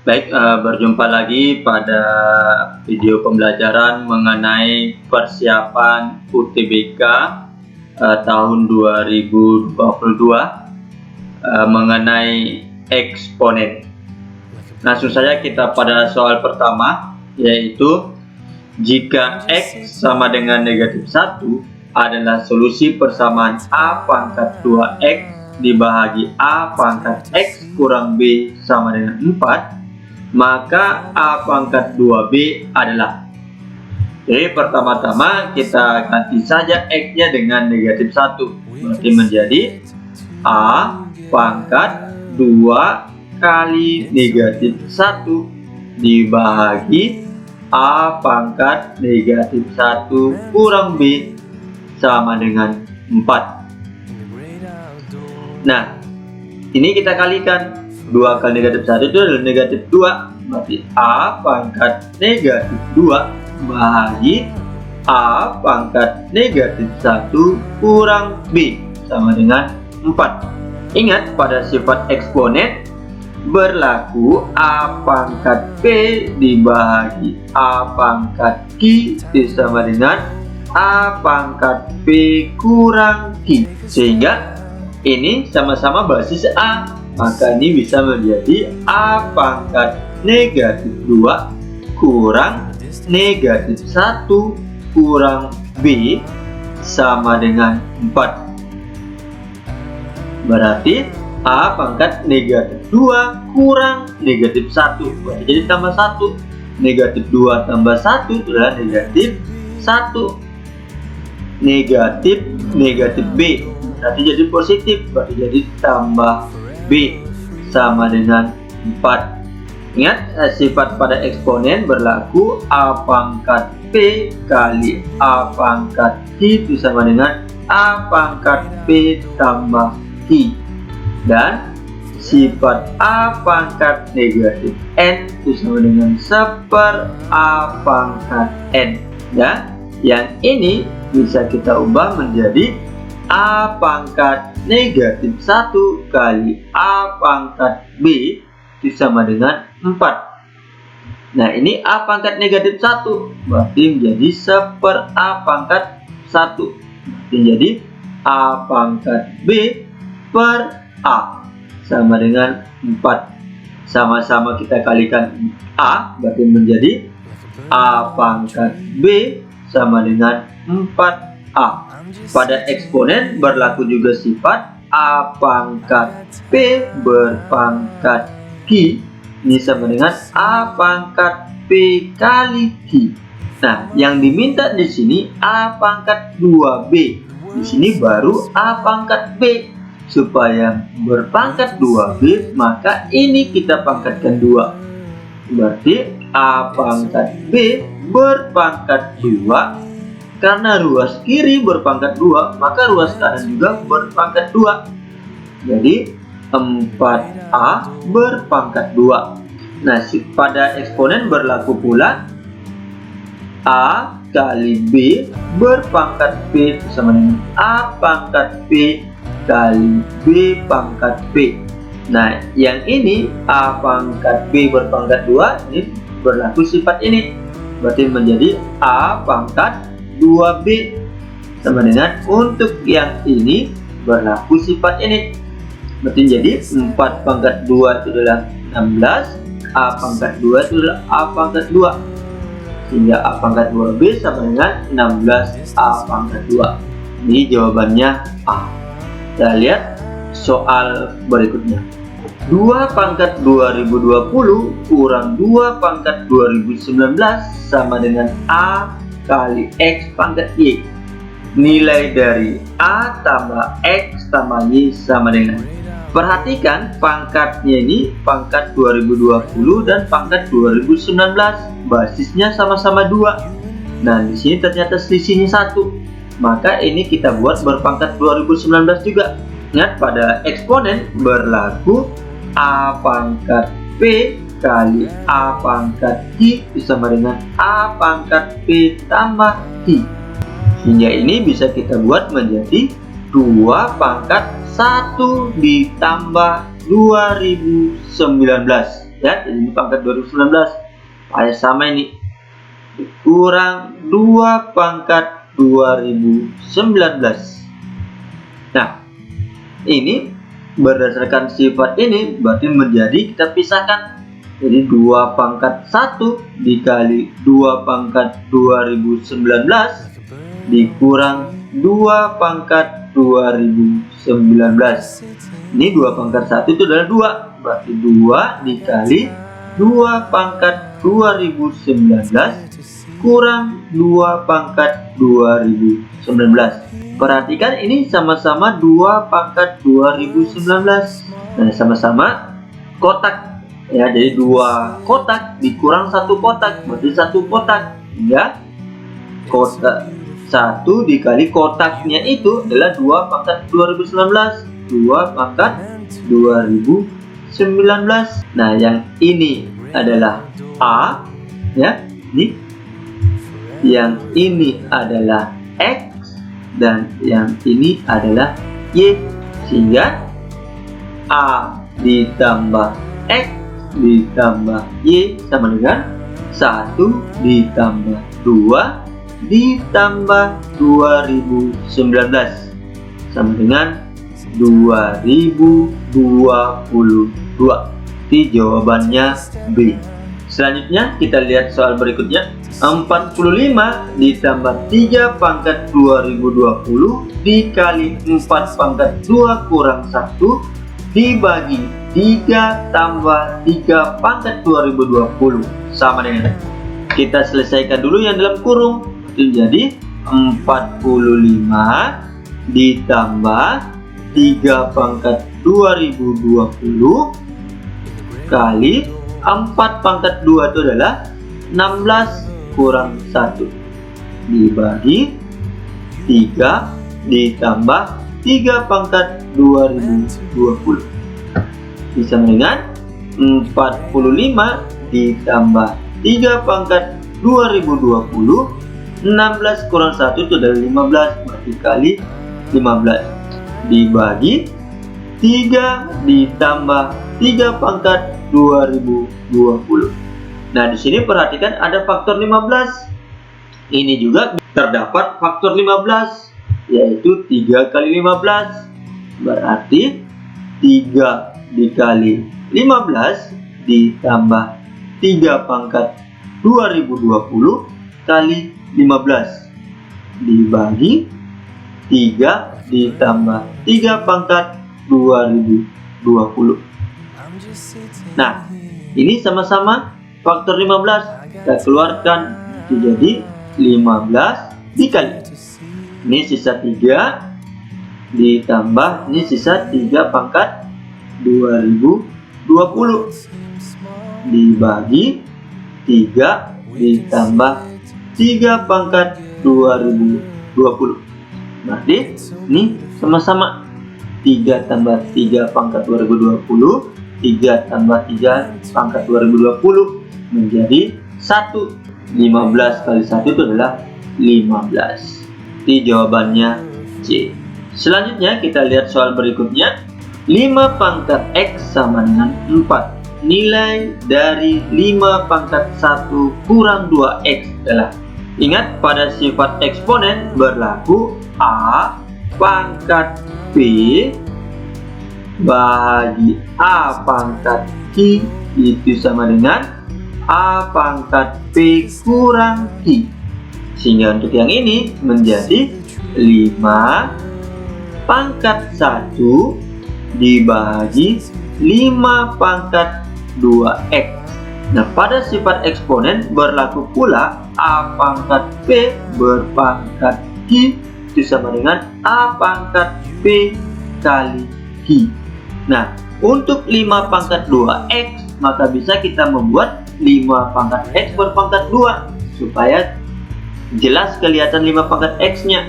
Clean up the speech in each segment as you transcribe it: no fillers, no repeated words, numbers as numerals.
Baik, berjumpa lagi pada video pembelajaran mengenai persiapan UTBK tahun 2022 mengenai eksponen. Langsung saja kita pada soal pertama, yaitu jika X sama dengan negatif 1 adalah solusi persamaan A pangkat 2X dibahagi A pangkat X kurang B sama dengan 4, maka A pangkat 2B adalah. Jadi pertama-tama kita ganti saja X-nya dengan negatif 1. Berarti menjadi A pangkat 2 kali negatif 1 dibahagi A pangkat negatif 1 kurang B sama dengan 4. Nah, ini kita kalikan. 2 kali negatif 1 itu adalah negatif 2. Berarti A pangkat negatif 2 bahagi A pangkat negatif 1 kurang B sama dengan 4. Ingat, pada sifat eksponen berlaku A pangkat P dibahagi A pangkat Q sama dengan A pangkat P kurang Q. Sehingga ini sama-sama basis A. Maka ini bisa menjadi A pangkat negatif 2 kurang negatif 1 kurang B sama dengan 4. Berarti A pangkat negatif 2 kurang negatif 1. Berarti jadi tambah 1. Negatif 2 tambah 1 adalah negatif 1. Negatif B. Berarti jadi positif. Berarti jadi tambah B sama dengan 4. Ingat, sifat pada eksponen berlaku A pangkat P kali A pangkat Q itu sama dengan A pangkat P tambah Q. Dan sifat A pangkat negatif N itu sama dengan seper A pangkat N. Ya, yang ini bisa kita ubah menjadi A pangkat negatif 1 kali A pangkat B itu sama dengan 4. Nah, ini A pangkat negatif 1 berarti menjadi seper A pangkat 1. Berarti jadi A pangkat B per A sama dengan 4. Sama-sama kita kalikan A, berarti menjadi A pangkat B sama dengan 4A. Pada eksponen berlaku juga sifat A pangkat P berpangkat Q ini sama dengan A pangkat P kali Q. Nah, yang diminta di sini A pangkat 2B. Di sini baru A pangkat B. Supaya berpangkat 2B, maka ini kita pangkatkan 2. Berarti A pangkat B berpangkat 2. Karena ruas kiri berpangkat 2, maka ruas kanan juga berpangkat 2. Jadi 4A berpangkat 2. Nah, pada eksponen berlaku pula A kali B berpangkat P sama dengan A pangkat P kali B pangkat P. Nah, yang ini A pangkat B berpangkat 2, ini berlaku sifat ini. Berarti menjadi A pangkat 2B sama dengan untuk yang ini berlaku sifat ini. Berarti jadi 4 pangkat 2 itu adalah 16, A pangkat 2 itu adalah A pangkat 2. Sehingga A pangkat 2B sama dengan 16 A pangkat 2. Ini jawabannya A. Kita lihat soal berikutnya. 2 pangkat 2020 kurang 2 pangkat 2019 sama dengan A kali X pangkat Y. Nilai dari A tambah X tambah Y sama dengan. Perhatikan pangkatnya ini pangkat 2020 dan pangkat 2019. Basisnya sama-sama 2. Nah, di sini ternyata selisihnya 1. Maka ini kita buat berpangkat 2019 juga. Ingat, pada eksponen berlaku A pangkat P kali A pangkat Q sama dengan A pangkat P tambah Q. Sehingga ini bisa kita buat menjadi 2 pangkat 1 ditambah 2019. ya, jadi ini pangkat 2019. Sama ini kurang 2 pangkat 2019. Nah, ini berdasarkan sifat ini berarti menjadi, kita pisahkan, jadi 2 pangkat 1 dikali 2 pangkat 2019 dikurang 2 pangkat 2019. Ini 2 pangkat 1 itu adalah 2, berarti 2 dikali 2 pangkat 2019 kurang 2 pangkat 2019. Perhatikan ini sama-sama 2 pangkat 2019. Nah, sama-sama kotak ya, jadi 2 kotak dikurang 1 kotak berarti 1 kotak, ya. Kotak 1 dikali kotaknya itu adalah 2 pangkat 2019, 2 pangkat 2019. Nah, yang ini adalah A, ya, ini. Yang ini adalah X dan yang ini adalah Y, sehingga A ditambah X ditambah Y sama dengan 1 ditambah 2 ditambah 2019 sama dengan 2022. Jadi jawabannya B. Selanjutnya kita lihat soal berikutnya. 45 ditambah 3 pangkat 2020 dikali 4 pangkat 2 kurang 1 dibagi 3 tambah 3 pangkat 2020 sama dengan, kita selesaikan dulu yang dalam kurung. Itu jadi 45 ditambah 3 pangkat 2020 kali 4 pangkat 2 itu adalah 16 kurang 1 dibagi 3 ditambah 3 pangkat 2020 bisa dengan 45 ditambah 3 pangkat 2020, 16 kurang 1 itu adalah 15, berarti kali 15 dibagi 3 ditambah 3 pangkat 2020. Nah, di sini perhatikan ada faktor 15. Ini juga terdapat faktor 15, yaitu 3 kali 15. Berarti 3 dikali 15 ditambah 3 pangkat 2020 kali 15 dibagi 3 ditambah 3 pangkat 2020. Nah, ini sama-sama faktor 15, kita keluarkan jadi 15 dikali, ini sisa 3 ditambah ini sisa 3 pangkat 2020 dibagi 3 ditambah 3 pangkat 2020. Berarti ini sama-sama 3 tambah 3 pangkat 2020, 3 tambah 3 pangkat 2020 menjadi 1. 15 kali 1 itu adalah 15. Jadi jawabannya C. Selanjutnya kita lihat soal berikutnya. 5 pangkat X sama dengan 4. Nilai dari 5 pangkat 1 kurang 2X adalah, ingat pada sifat eksponen berlaku A pangkat B bagi A pangkat Q itu sama dengan A pangkat P kurang Q, sehingga untuk yang ini menjadi 5 pangkat 1 dibagi 5 pangkat 2X. Nah, pada sifat eksponen berlaku pula A pangkat P berpangkat Q itu sama dengan A pangkat P kali Q. Nah, untuk 5 pangkat 2X maka bisa kita membuat 5 pangkat X berpangkat 2 supaya jelas kelihatan 5 pangkat X nya.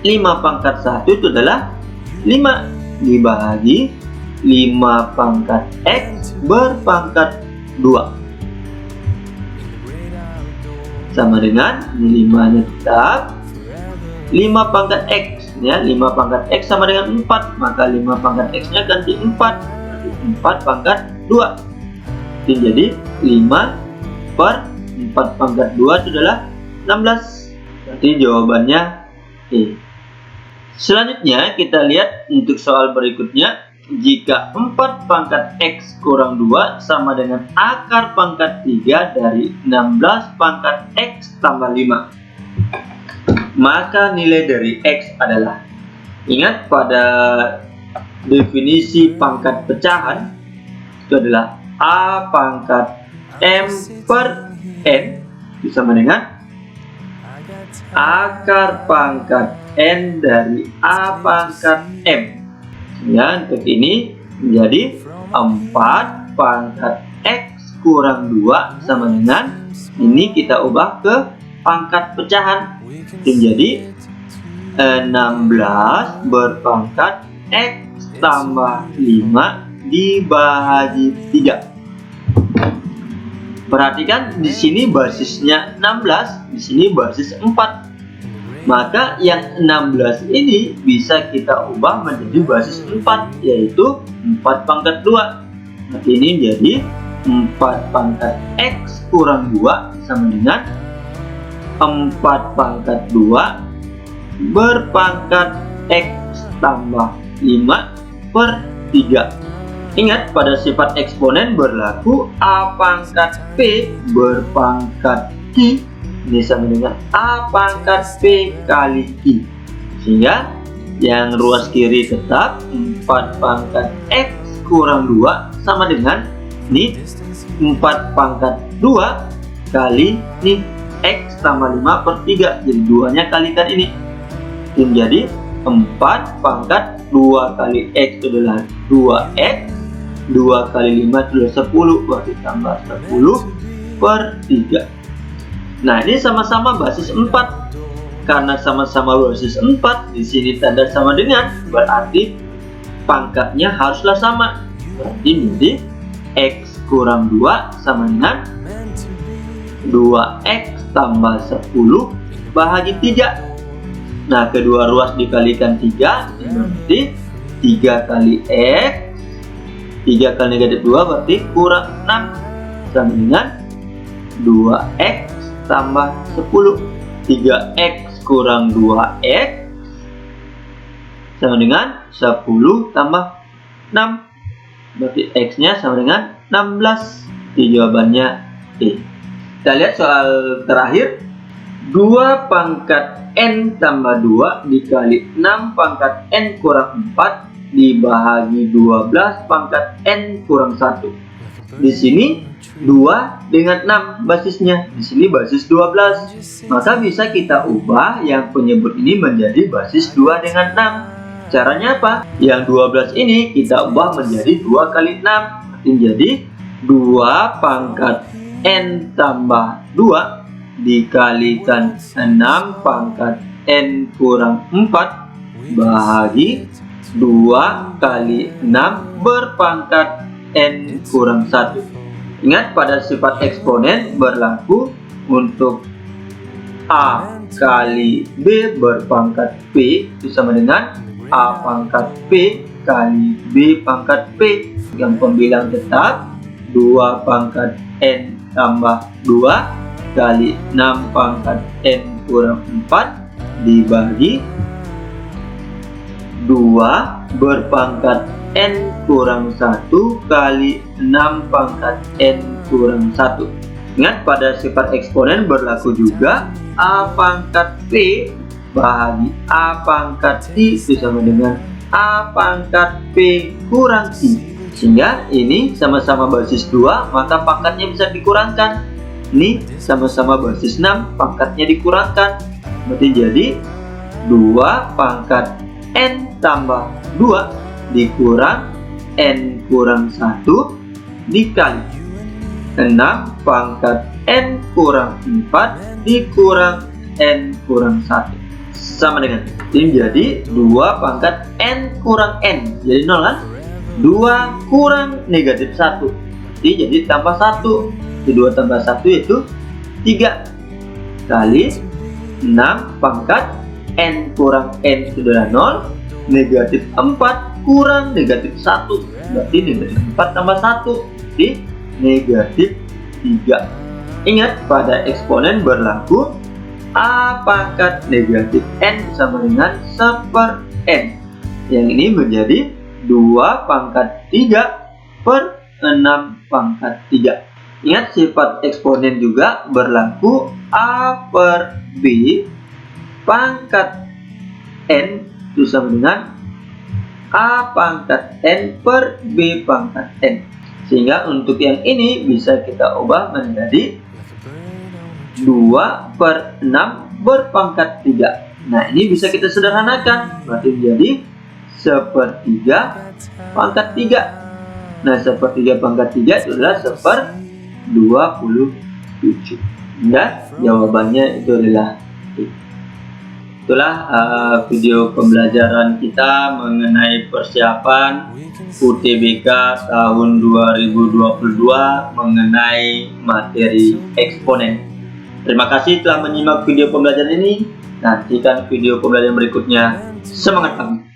5 pangkat 1 itu adalah 5 dibagi 5 pangkat X berpangkat 2 sama dengan 5 nya tetap 5 pangkat X ya, 5 pangkat X sama dengan 4, maka 5 pangkat X nya ganti 4, berarti 4 pangkat 2 Jadi 5 per 4 pangkat 2 itu adalah 16. Berarti jawabannya E. Selanjutnya kita lihat untuk soal berikutnya. Jika 4 pangkat X kurang 2 sama dengan akar pangkat 3 dari 16 pangkat X tambah 5, maka nilai dari X adalah, ingat pada definisi pangkat pecahan itu adalah A pangkat M per N sama dengan akar pangkat N dari A pangkat M. Ya, untuk ini menjadi 4 pangkat X kurang 2 sama dengan, ini kita ubah ke pangkat pecahan, menjadi 16 berpangkat X tambah 5 dibagi 3. Perhatikan di sini basisnya 16, di sini basis 4. Maka yang 16 ini bisa kita ubah menjadi basis 4, yaitu 4 pangkat 2. Nanti ini jadi 4 pangkat X kurang 2 sama dengan 4 pangkat 2 berpangkat X tambah 5 per 3. Ingat, pada sifat eksponen berlaku A pangkat P berpangkat Q ini sama dengan A pangkat P kali Q. Sehingga yang ruas kiri tetap 4 pangkat X kurang 2 sama dengan ini 4 pangkat 2 kali ini X tambah 5 per 3. Jadi 2-nya kalikan ini. Jadi 4 pangkat 2 kali X itu adalah 2X. 2 kali 5 itu adalah 10. Berarti tambah 10 per 3. Nah, ini sama-sama basis 4. Karena sama-sama basis 4, di sini tanda sama dengan, berarti pangkatnya haruslah sama. Berarti jadi X kurang 2 sama dengan 2X tambah 10 bahagi 3. Nah, kedua ruas dikalikan 3, berarti 3 kali X, 3 kali negatif 2 berarti kurang 6 sama dengan 2X tambah 10. 3X kurang 2X sama dengan 10 tambah 6. Berarti X nya sama dengan 16. Jadi jawabannya E. Kita lihat soal terakhir. 2 pangkat N tambah 2 dikali 6 pangkat N kurang 4 dibagi 12 pangkat N kurang 1. Di sini 2 dengan 6 basisnya, di sini basis 12. Maka bisa kita ubah yang penyebut ini menjadi basis 2 dengan 6. Caranya apa? Yang 12 ini kita ubah menjadi 2 kali 6. Jadi 2 pangkat N tambah 2 dikalikan 6 pangkat N kurang 4 bahagi 2 kali 6 berpangkat N kurang 1. Ingat, pada sifat eksponen berlaku untuk A kali B berpangkat P itu sama dengan A pangkat P kali B pangkat P. Yang pembilang tetap 2 pangkat N tambah 2 kali 6 pangkat N kurang 4 dibagi 2 berpangkat N kurang 1 kali 6 pangkat N kurang 1. Ingat, pada sifat eksponen berlaku juga A pangkat P bahagi A pangkat Q itu sama dengan A pangkat P kurang Q. Sehingga ini sama-sama basis 2, maka pangkatnya bisa dikurangkan. Ini sama-sama basis 6, pangkatnya dikurangkan. Berarti jadi 2 pangkat N tambah 2 dikurang N kurang 1 dikali 6 pangkat N kurang 4 dikurang N kurang 1 sama dengan ini, jadi 2 pangkat N kurang N, jadi 0 kan? 2 kurang negatif 1 jadi tambah 1. 2 tambah 1 itu 3 kali 6 pangkat N kurang N itu adalah 0, negatif 4 kurang negatif 1 berarti negatif 4 tambah 1. Jadi negatif 3. Ingat, pada eksponen berlaku A pangkat negatif N sama dengan 1 N. Yang ini menjadi 2 pangkat 3 per 6 pangkat 3. Ingat, sifat eksponen juga berlaku A per B pangkat N itu sama dengan A pangkat N per B pangkat N. Sehingga untuk yang ini bisa kita ubah menjadi 2 per 6 berpangkat 3. Nah, ini bisa kita sederhanakan, berarti menjadi 1/3 pangkat 3. Nah, 1/3 pangkat 3 itu adalah 1/27. Dan jawabannya itu adalah I. Itulah video pembelajaran kita mengenai persiapan UTBK tahun 2022 mengenai materi eksponen. Terima kasih telah menyimak video pembelajaran ini. Nantikan video pembelajaran berikutnya. Semangat kami!